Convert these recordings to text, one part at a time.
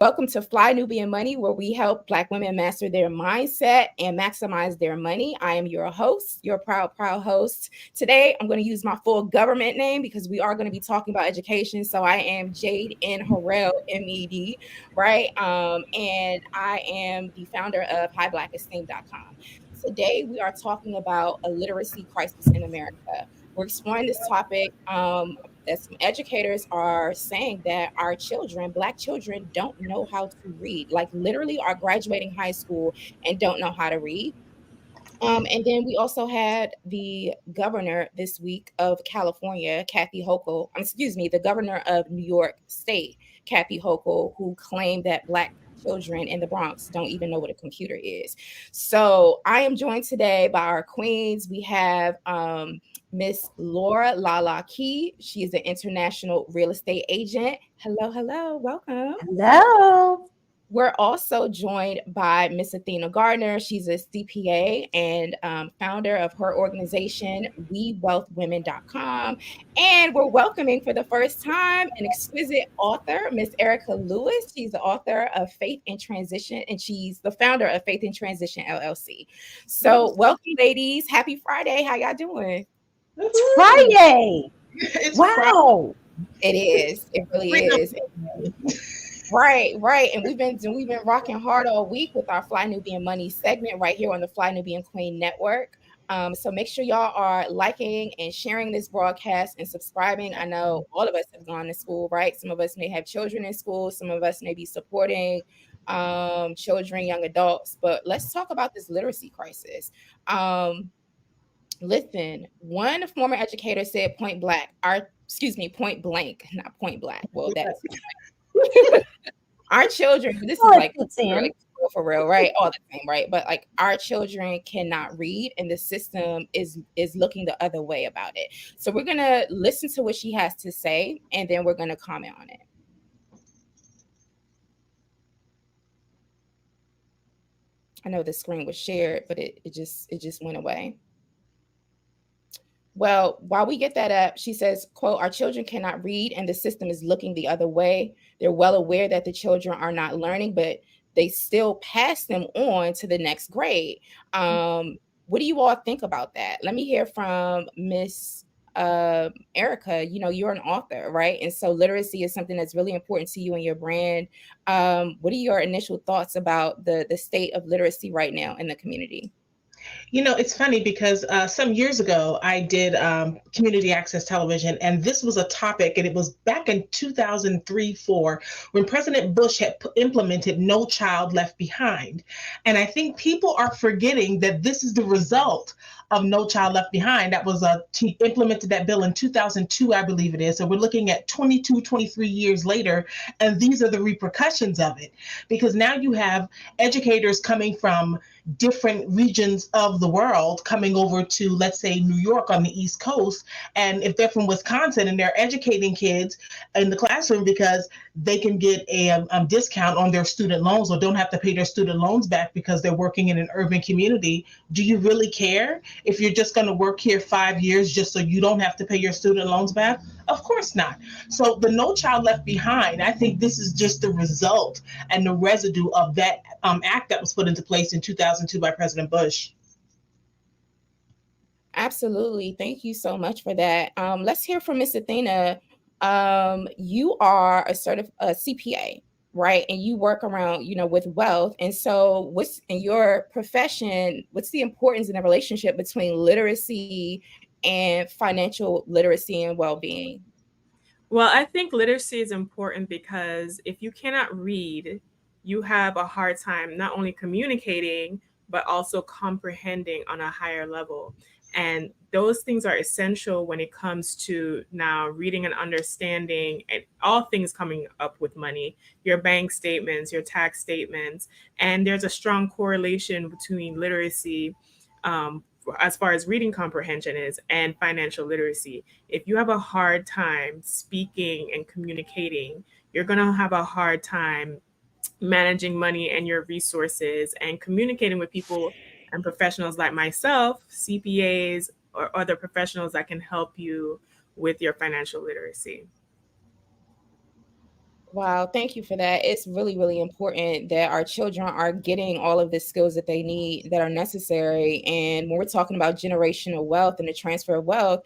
Welcome to Fly Nubian Money, where we help Black women master their mindset and maximize their money. I am your host, your proud host. Today, I'm going to use my full government name because we are going to be talking about education. So I am Jade N. Harrell, MED, right? And I am the founder of HighBlackEsteem.com. Today, we are talking about a literacy crisis in America. We're exploring this topic that some educators are saying that our children, Black children, don't know how to read, like literally are graduating high school and don't know how to read. And then we also had the governor this week of California, Kathy Hochul, excuse me, the governor of New York State, Kathy Hochul, who claimed that Black children in the Bronx don't even know what a computer is. So I am joined today by our queens. We have Miss Laura Lala Key. She is an international real estate agent. Hello, welcome. Hello. We're also joined by Miss Athena Gardner. She's a CPA and founder of her organization, WeWealthWomen.com. And we're welcoming for the first time an exquisite author, Miss Erica Lewis. She's the author of Faith in Transition, and she's the founder of Faith in Transition LLC. So welcome, ladies. Happy Friday. How y'all doing? It's Friday. It's Wow. It is. It really is. Right. And we've been rocking hard all week with our Fly Nubian Money segment right here on the Fly Nubian Queen Network. So make sure y'all are liking and sharing this broadcast and subscribing. I know all of us have gone to school, right? Some of us may have children in school. Some of us may be supporting children, young adults. But let's talk about this literacy crisis. Listen, one former educator said point blank, not point blank. Well, that's our children, this is like for real, right? All the same, right? But like our children cannot read, and the system is looking the other way about it. So we're gonna listen to what she has to say, and then we're gonna comment on it. I know the screen was shared, but it just went away. Well, while we get that up, she says, quote, our children cannot read and the system is looking the other way. They're well aware that the children are not learning, but they still pass them on to the next grade. What do you all think about that? Let me hear from Miss Erica. You know, you're an author, right? And so literacy is something that's really important to you and your brand. What are your initial thoughts about the state of literacy right now in the community? You know, it's funny because some years ago I did community access television, and this was a topic, and it was back in 2003-4 when President Bush had implemented No Child Left Behind. And I think people are forgetting that this is the result of No Child Left Behind. That was he implemented that bill in 2002, I believe it is. So we're looking at 22, 23 years later, and these are the repercussions of it. Because now you have educators coming from different regions of the world coming over to, let's say, New York on the East Coast. And if they're from Wisconsin and they're educating kids in the classroom because they can get a discount on their student loans or don't have to pay their student loans back because they're working in an urban community, do you really care if you're just going to work here 5 years just so you don't have to pay your student loans back? Of course not. So the No Child Left Behind, I think this is just the result and the residue of that act that was put into place in 2002 by President Bush. Absolutely. Thank you so much for that. Let's hear from Miss Athena. You are a CPA, right? And you work around, with wealth. And so what's in your profession, what's the importance in the relationship between literacy and financial literacy and well-being? Well, I think literacy is important because if you cannot read, you have a hard time not only communicating, but also comprehending on a higher level. And those things are essential when it comes to now reading and understanding and all things coming up with money, your bank statements, your tax statements. And there's a strong correlation between literacy as far as reading comprehension is and financial literacy. If you have a hard time speaking and communicating, you're going to have a hard time managing money and your resources and communicating with people and professionals like myself, CPAs, or other professionals that can help you with your financial literacy. Wow, thank you for that. It's really, really important that our children are getting all of the skills that they need that are necessary. And when we're talking about generational wealth and the transfer of wealth,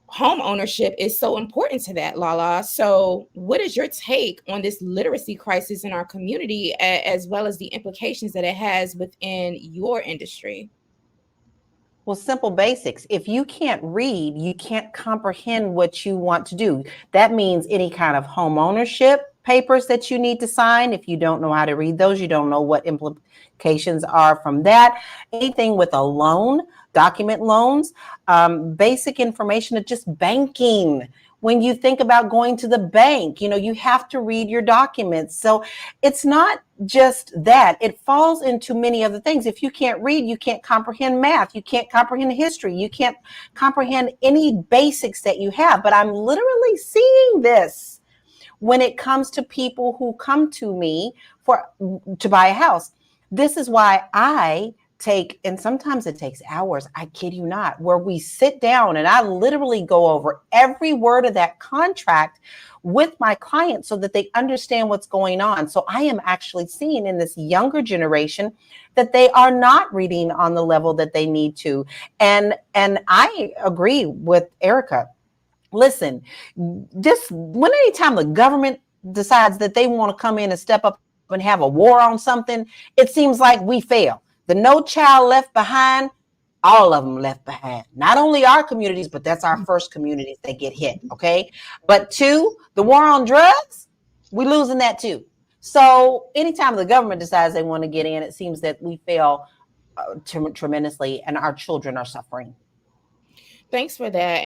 home ownership is so important to that, Lala. So, what is your take on this literacy crisis in our community, as well as the implications that it has within your industry? Well, simple basics. If you can't read, you can't comprehend what you want to do. That means any kind of home ownership papers that you need to sign. If you don't know how to read those, you don't know what implications are from that. Anything with a loan, document loans, basic information of just banking. When you think about going to the bank, you have to read your documents. So it's not just that. It falls into many other things. If you can't read, you can't comprehend math, you can't comprehend history, you can't comprehend any basics that you have. But I'm literally seeing this when it comes to people who come to me to buy a house. This is why I take, and sometimes it takes hours, I kid you not, where we sit down and I literally go over every word of that contract with my clients so that they understand what's going on. So I am actually seeing in this younger generation that they are not reading on the level that they need to. And I agree with Erica. Listen, anytime the government decides that they want to come in and step up and have a war on something, it seems like we fail. The No Child Left Behind, all of them left behind. Not only our communities, but that's our first communities that get hit, okay? But two, the war on drugs, we're losing that too. So anytime the government decides they want to get in, it seems that we fail tremendously and our children are suffering. Thanks for that.